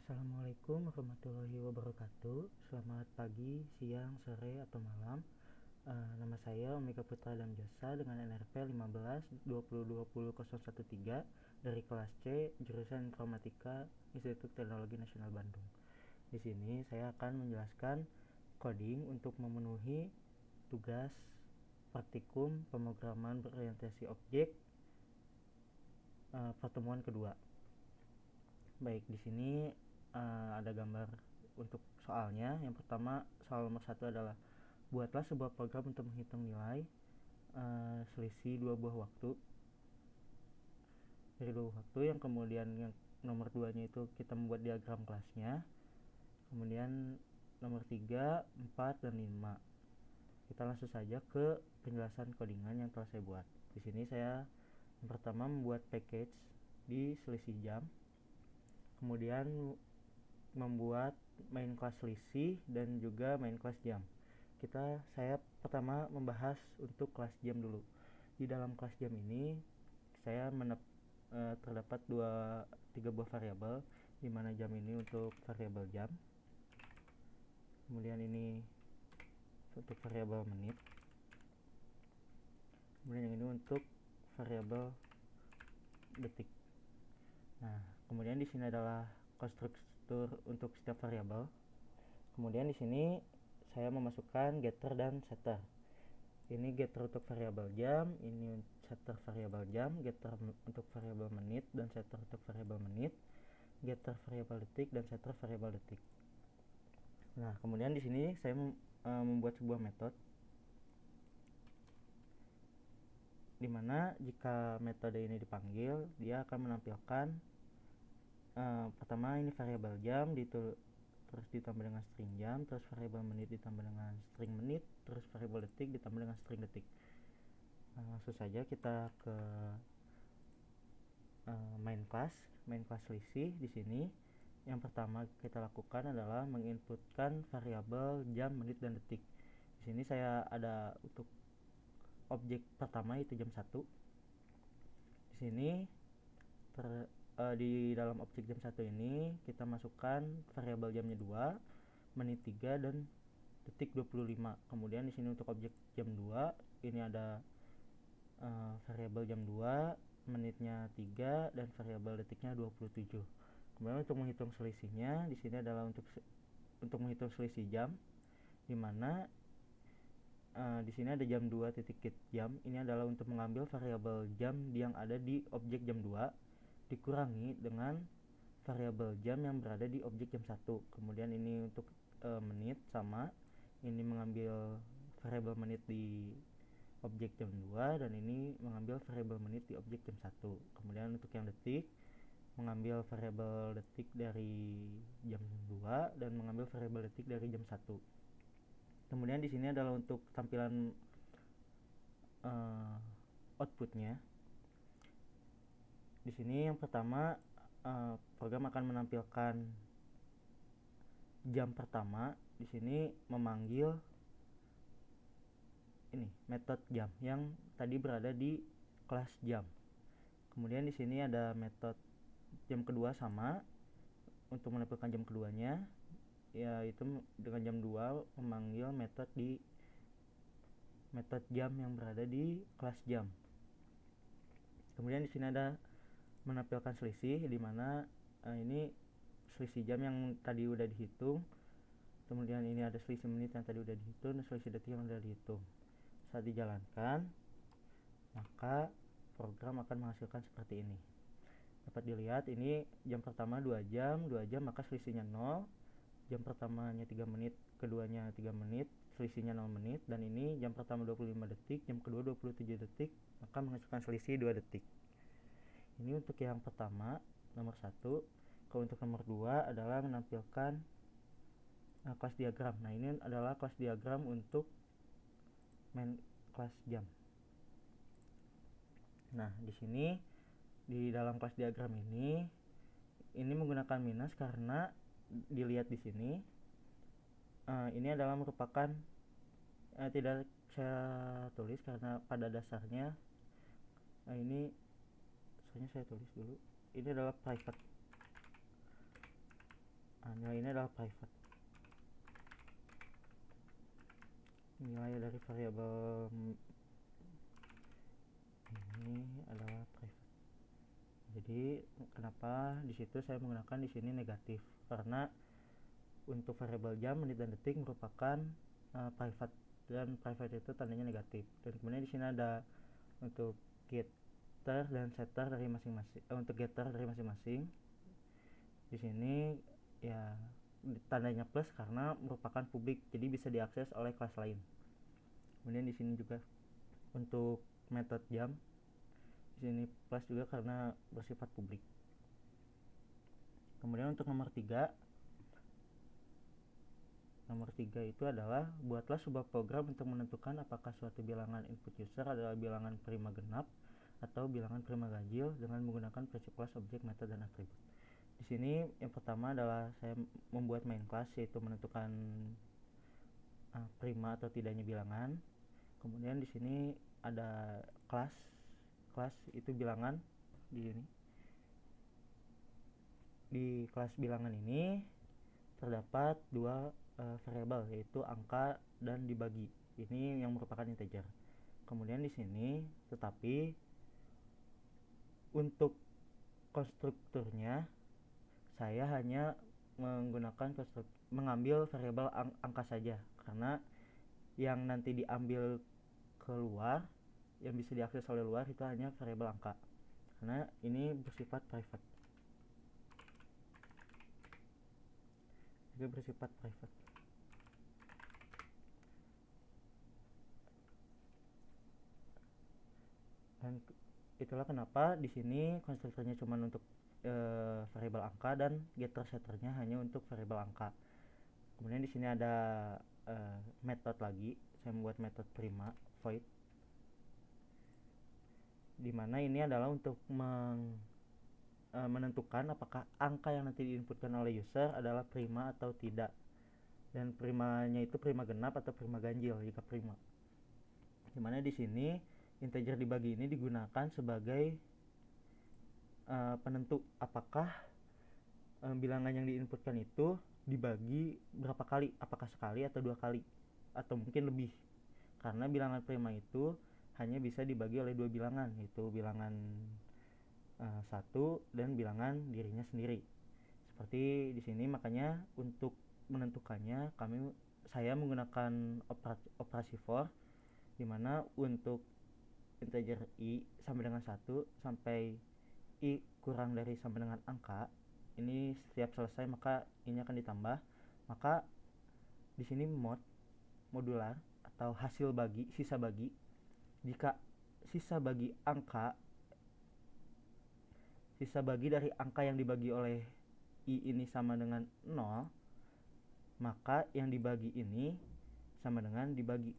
Assalamualaikum warahmatullahi wabarakatuh. Selamat pagi, siang, sore, atau malam. Nama saya Omega Putra Damjasa dengan NRP 15 2020 013 dari kelas C jurusan Informatika Institut Teknologi Nasional Bandung. Di sini saya akan menjelaskan coding untuk memenuhi tugas praktikum pemrograman berorientasi objek pertemuan kedua. Baik, di sini ada gambar untuk soalnya. Yang pertama, soal nomor 1 adalah buatlah sebuah program untuk menghitung nilai selisih dua buah waktu dari dua waktu. Yang kemudian yang nomor 2 nya itu kita membuat diagram kelasnya. Kemudian nomor 3, 4, dan 5. Kita langsung saja ke penjelasan codingan yang telah saya buat. Di sini saya yang pertama membuat package di selisih jam, kemudian membuat main class selisih dan juga main class jam. Saya pertama membahas untuk kelas jam dulu. Di dalam kelas jam ini saya terdapat 3 buah variabel, di mana jam ini untuk variabel jam, kemudian ini untuk variabel menit, kemudian yang ini untuk variabel detik. Nah, kemudian di sini adalah konstruktur untuk setiap variabel. Kemudian di sini saya memasukkan getter dan setter. Ini getter untuk variabel jam, ini setter variabel jam, getter untuk variabel menit dan setter untuk variabel menit, getter variabel detik dan setter variabel detik. Nah, kemudian di sini saya membuat sebuah metode di mana jika metode ini dipanggil, dia akan menampilkan pertama ini variabel jam terus ditambah dengan string jam, terus variabel menit ditambah dengan string menit, terus variabel detik ditambah dengan string detik. Langsung saja kita ke main class selisih. Di sini yang pertama kita lakukan adalah menginputkan variabel jam, menit, dan detik. Di sini saya ada untuk objek pertama yaitu jam 1. Di sini di dalam objek jam 1 ini kita masukkan variabel jamnya 2, menit 3, dan detik 25. Kemudian di sini untuk objek jam 2 ini ada variabel jam 2, menitnya 3, dan variabel detiknya 27. Kemudian untuk menghitung selisihnya di sini adalah untuk menghitung selisih jam, di mana di sini ada jam 2 titik jam. Ini adalah untuk mengambil variabel jam yang ada di objek jam 2 dikurangi dengan variabel jam yang berada di objek jam 1. Kemudian ini untuk menit sama, ini mengambil variabel menit di objek jam 2 dan ini mengambil variabel menit di objek jam 1. Kemudian untuk yang detik mengambil variabel detik dari jam 2 dan mengambil variabel detik dari jam 1. Kemudian di sini adalah untuk tampilan outputnya. Di sini yang pertama program akan menampilkan jam pertama. Di sini memanggil ini metode jam yang tadi berada di kelas jam. Kemudian di sini ada metode jam kedua sama untuk menampilkan jam keduanya, yaitu dengan jam 2 memanggil metode jam yang berada di kelas jam. Kemudian di sini ada menampilkan selisih, di mana ini selisih jam yang tadi udah dihitung. Kemudian ini ada selisih menit yang tadi udah dihitung dan selisih detik yang udah dihitung. Saat dijalankan, maka program akan menghasilkan seperti ini. Dapat dilihat ini jam pertama 2 jam, maka selisihnya 0. Jam pertamanya 3 menit, keduanya 3 menit, selisihnya 0 menit. Dan ini jam pertama 25 detik, jam kedua 27 detik, maka menghasilkan selisih 2 detik. Ini untuk yang pertama, nomor 1. Kalau untuk nomor 2 adalah menampilkan kelas diagram. Nah, ini adalah kelas diagram untuk main kelas jam. Nah, di sini di dalam kelas diagram ini menggunakan minus karena dilihat di sini ini adalah merupakan tidak saya tulis karena pada dasarnya ini saya tulis dulu. Ini adalah private. nilai ini adalah private. Nilai dari variabel ini adalah private. Jadi kenapa di situ saya menggunakan di sini negatif, karena untuk variabel jam, menit, dan detik merupakan private, dan private itu tandanya negatif. Dan kemudian di sini ada untuk getter dan setter dari masing-masing. Untuk getter dari masing-masing di sini ya tandanya plus karena merupakan publik, jadi bisa diakses oleh kelas lain. Kemudian di sini juga untuk method jam di sini plus juga karena bersifat publik. Kemudian untuk nomor 3 itu adalah buatlah sebuah program untuk menentukan apakah suatu bilangan input user adalah bilangan prima genap atau bilangan prima ganjil dengan menggunakan prinsip kelas, objek, method, dan atribut. Di sini yang pertama adalah saya membuat main class, yaitu menentukan prima atau tidaknya bilangan. Kemudian di sini ada kelas itu bilangan. Di sini di kelas bilangan ini terdapat dua variabel, yaitu angka dan dibagi. Ini yang merupakan integer. Kemudian di sini tetapi untuk konstrukturnya saya hanya menggunakan mengambil variabel angka saja, karena yang nanti diambil keluar, yang bisa diakses oleh luar itu hanya variabel angka, karena ini bersifat private. Itu bersifat private. Dan itulah kenapa di sini konstruktornya cuma untuk variabel angka dan getter setternya hanya untuk variabel angka. Kemudian di sini ada method lagi. Saya membuat method prima void, dimana ini adalah untuk menentukan apakah angka yang nanti diinputkan oleh user adalah prima atau tidak, dan primanya itu prima genap atau prima ganjil jika prima. Dimana di sini integer dibagi ini digunakan sebagai penentu apakah bilangan yang diinputkan itu dibagi berapa kali, apakah sekali atau 2 kali atau mungkin lebih, karena bilangan prima itu hanya bisa dibagi oleh 2 bilangan, yaitu bilangan 1 dan bilangan dirinya sendiri. Seperti di sini, makanya untuk menentukannya saya menggunakan operasi for, dimana untuk integer i sama dengan 1 sampai i kurang dari sama dengan angka ini setiap selesai maka ini akan ditambah. Maka di sini modular atau hasil bagi, sisa bagi, jika sisa bagi dari angka yang dibagi oleh i ini sama dengan 0, maka yang dibagi ini sama dengan dibagi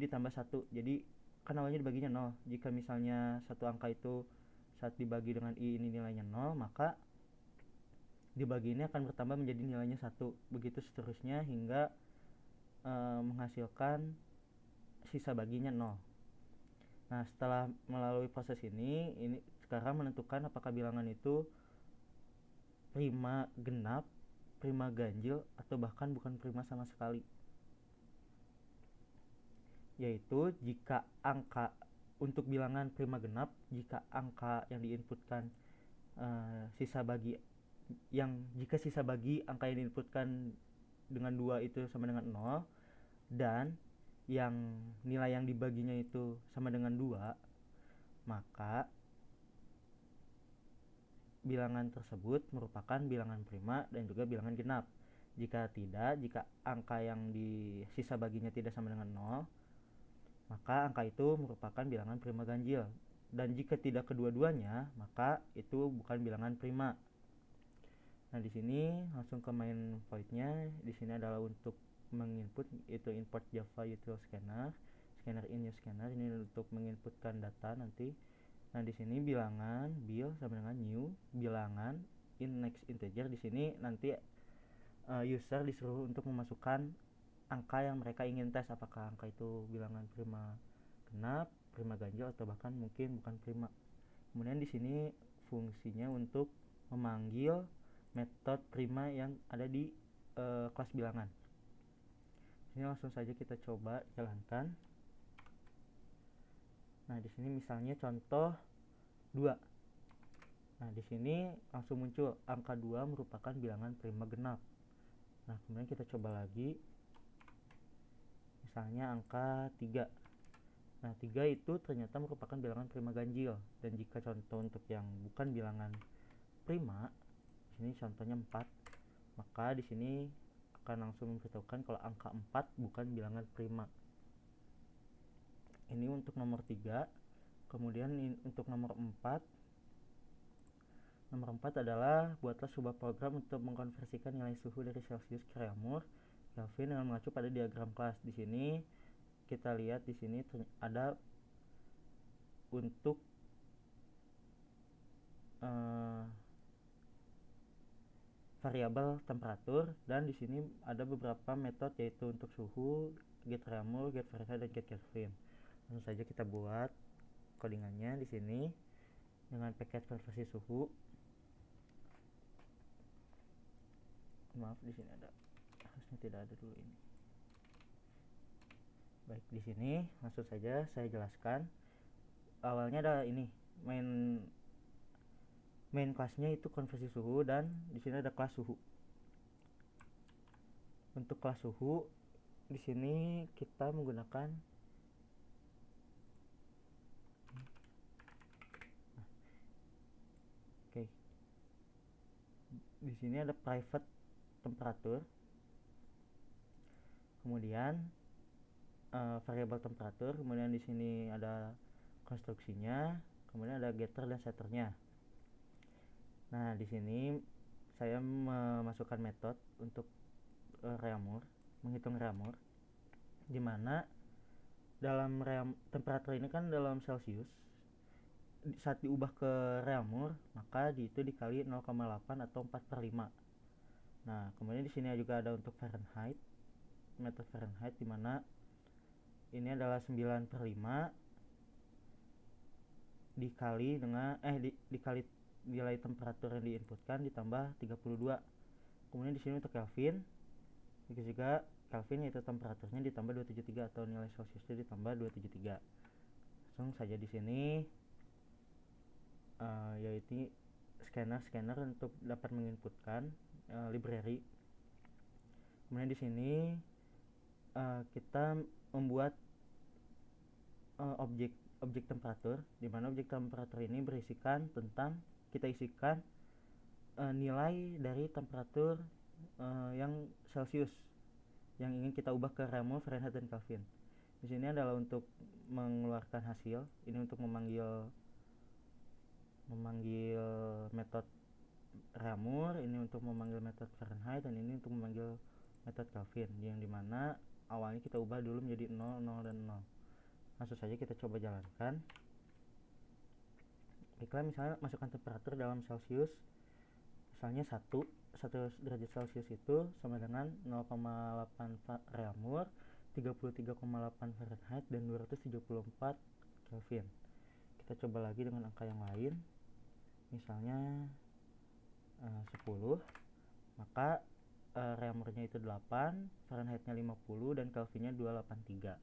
ditambah 1. Jadi kan awalnya dibaginya 0. Jika misalnya satu angka itu saat dibagi dengan i ini nilainya 0, maka dibagi ini akan bertambah menjadi nilainya 1. Begitu seterusnya hingga menghasilkan sisa baginya 0. Nah, setelah melalui proses ini sekarang menentukan apakah bilangan itu prima genap, prima ganjil, atau bahkan bukan prima sama sekali. Yaitu jika angka untuk bilangan prima genap, jika angka yang diinputkan jika sisa bagi angka yang diinputkan dengan 2 itu sama dengan 0, dan yang nilai yang dibaginya itu sama dengan 2, maka bilangan tersebut merupakan bilangan prima dan juga bilangan genap. Jika tidak, jika angka yang di sisa baginya tidak sama dengan 0, maka angka itu merupakan bilangan prima ganjil. Dan jika tidak kedua-duanya, maka itu bukan bilangan prima. Nah, di sini langsung ke main void-nya. Di sini adalah untuk menginput, itu import Java util scanner in new scanner. Ini untuk menginputkan data nanti. Nah, di sini bilangan bil sama dengan new bilangan in next integer. Di sini nanti user disuruh untuk memasukkan angka yang mereka ingin tes, apakah angka itu bilangan prima genap, prima ganjil, atau bahkan mungkin bukan prima. Kemudian di sini fungsinya untuk memanggil metode prima yang ada di kelas bilangan. Ini langsung saja kita coba jalankan. Nah, di sini misalnya contoh 2. Nah, di sini langsung muncul angka 2 merupakan bilangan prima genap. Nah, kemudian kita coba lagi. Misalnya angka 3. Nah, 3 itu ternyata merupakan bilangan prima ganjil. Dan jika contoh untuk yang bukan bilangan prima, di sini contohnya 4, maka di sini akan langsung memberitahukan kalau angka 4 bukan bilangan prima. Ini untuk nomor 3. Kemudian untuk nomor 4. Nomor 4 adalah buatlah sebuah program untuk mengkonversikan nilai suhu dari Celsius ke Reaumur Kelvin dengan mengacu pada diagram kelas. Di sini kita lihat di sini ada untuk variabel temperatur, dan di sini ada beberapa metode yaitu untuk suhu, get Reaumur, get Fahrenheit, dan get Kelvin. Langsung saja kita buat codingannya di sini dengan paket konversi suhu. Maaf, di sini ada, harusnya tidak ada dulu ini. Baik, di sini langsung saja saya jelaskan. Awalnya ada ini main kelasnya itu konversi suhu, dan di sini ada kelas suhu. Untuk kelas suhu di sini kita menggunakan di sini ada private temperatur, kemudian variabel temperatur, kemudian di sini ada konstruksinya, kemudian ada getter dan setternya. Nah, di sini saya memasukkan metode untuk Reaumur, menghitung Reaumur, di mana dalam temperatur ini kan dalam Celsius. Saat diubah ke Reaumur, maka itu dikali 0,8 atau 4/5. Nah, kemudian di sini juga ada untuk Fahrenheit, metode Fahrenheit, di mana ini adalah 9/5 dikali dengan dikali nilai temperatur yang diinputkan ditambah 32. Kemudian di sini untuk Kelvin juga Kelvin yaitu temperaturnya ditambah 273 atau nilai Celsiusnya ditambah 273. Langsung saja di sini yaitu scanner untuk dapat menginputkan library. Kemudian di sini kita membuat objek temperatur, di mana objek temperatur ini berisikan tentang kita isikan nilai dari temperatur yang Celsius yang ingin kita ubah ke Reaumur, Fahrenheit, dan Kelvin. Di sini adalah untuk mengeluarkan hasil, ini untuk memanggil metode Reaumur, ini untuk memanggil metode Fahrenheit, dan ini untuk memanggil metode Kelvin, yang dimana awalnya kita ubah dulu menjadi 0, 0, dan 0. Langsung saja kita coba jalankan. Baiklah, misalnya masukkan temperatur dalam Celsius, misalnya 1 derajat Celsius itu sama dengan 0,8 Reaumur, 33,8 Fahrenheit, dan 274 Kelvin. Kita coba lagi dengan angka yang lain, misalnya 10, maka Reaumurnya itu 8, Fahrenheitnya 50, dan Kelvinnya 283.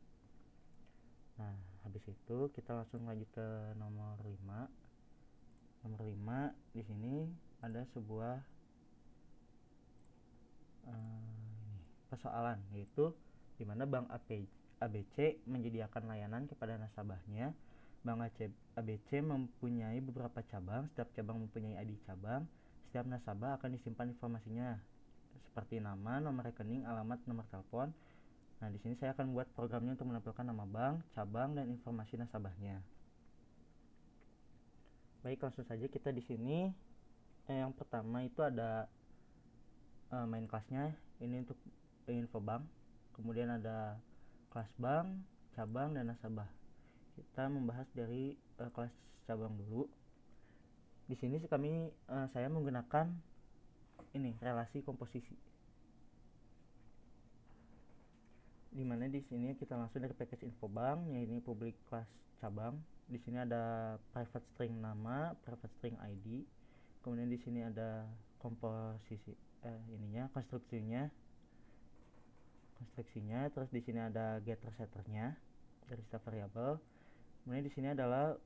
Nah, habis itu kita langsung lanjut ke nomor 5. Nomor 5 di sini ada sebuah persoalan, yaitu di mana Bank ABC menyediakan layanan kepada nasabahnya. Bank ABC mempunyai beberapa cabang, setiap cabang mempunyai ID cabang. Setiap nasabah akan disimpan informasinya seperti nama, nomor rekening, alamat, nomor telepon. Nah, di sini saya akan buat programnya untuk menampilkan nama bank, cabang, dan informasi nasabahnya. Baik, langsung saja kita di sini. Yang pertama itu ada main kelasnya, ini untuk info bank. Kemudian ada kelas bank, cabang, dan nasabah. Kita membahas dari kelas cabang dulu. Di sini saya menggunakan ini relasi komposisi, dimana di sini kita langsung dari package info bank, yaitu public class cabang. Di sini ada private string nama, private string ID. Kemudian di sini ada komposisi konstruksinya. Terus di sini ada getter setternya dari setiap variabel. Kemudian di sini adalah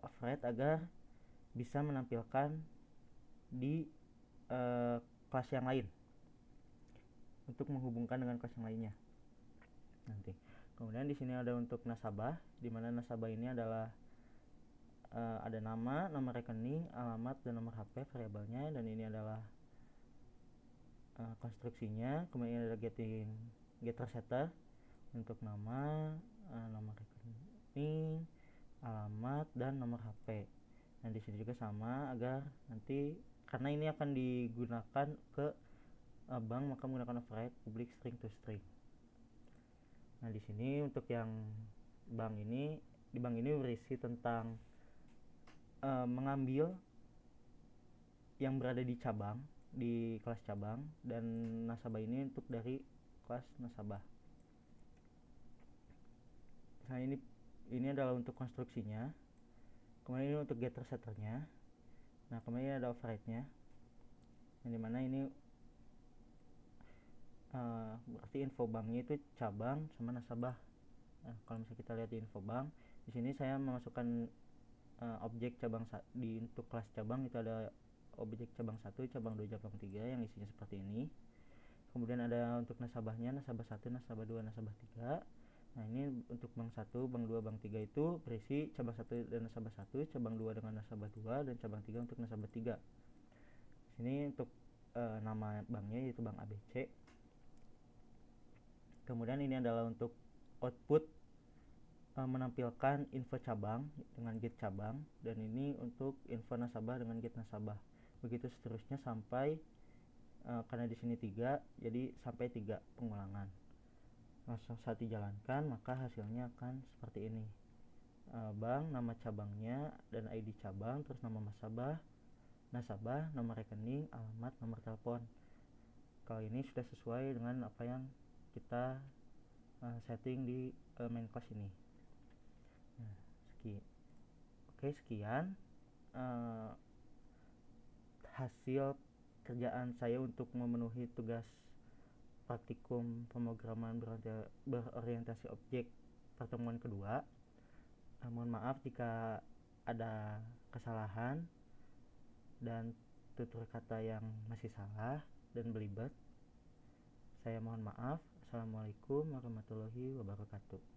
override agar bisa menampilkan di kelas yang lain untuk menghubungkan dengan kelas yang lainnya nanti. Kemudian di sini ada untuk nasabah, di mana nasabah ini adalah ada nama rekening, alamat, dan nomor HP variabelnya, dan ini adalah konstruksinya. Kemudian ada getter setter untuk nama, nomor rekening, alamat, dan nomor HP. Nah di sini juga sama, agar nanti karena ini akan digunakan ke bank, maka menggunakan override public string to string. Nah di sini untuk yang bank ini, di bank ini berisi tentang mengambil yang berada di cabang, di kelas cabang, dan nasabah ini untuk dari kelas nasabah. Nah ini adalah untuk konstruksinya. Kemudian ini untuk getter setternya. Nah kemudian ada override-nya, yang dimana ini berarti info banknya itu cabang sama nasabah. Nah, kalau misalnya kita lihat di info bank, di sini saya memasukkan objek cabang untuk kelas cabang itu ada objek cabang 1, cabang 2, cabang 3 yang isinya seperti ini. Kemudian ada untuk nasabahnya, nasabah 1, nasabah 2, nasabah 3. Nah ini untuk bank 1, bank 2, bank 3 itu berisi cabang 1 dan nasabah 1, cabang 2 dengan nasabah 2, dan cabang 3 untuk nasabah 3. Sini untuk nama banknya yaitu Bank ABC. Kemudian ini adalah untuk output menampilkan info cabang dengan get cabang, dan ini untuk info nasabah dengan get nasabah. Begitu seterusnya sampai karena di sini 3, jadi sampai 3 pengulangan. Langsung saat dijalankan maka hasilnya akan seperti ini. Bank, nama cabangnya dan ID cabang, terus nama nasabah, nomor rekening, alamat, nomor telepon. Kalau ini sudah sesuai dengan apa yang kita setting di main class ini. Nah, sekian hasil kerjaan saya untuk memenuhi tugas praktikum pemrograman berorientasi objek pertemuan kedua. Mohon maaf jika ada kesalahan dan tutur kata yang masih salah dan belibet. Saya mohon maaf. Assalamualaikum warahmatullahi wabarakatuh.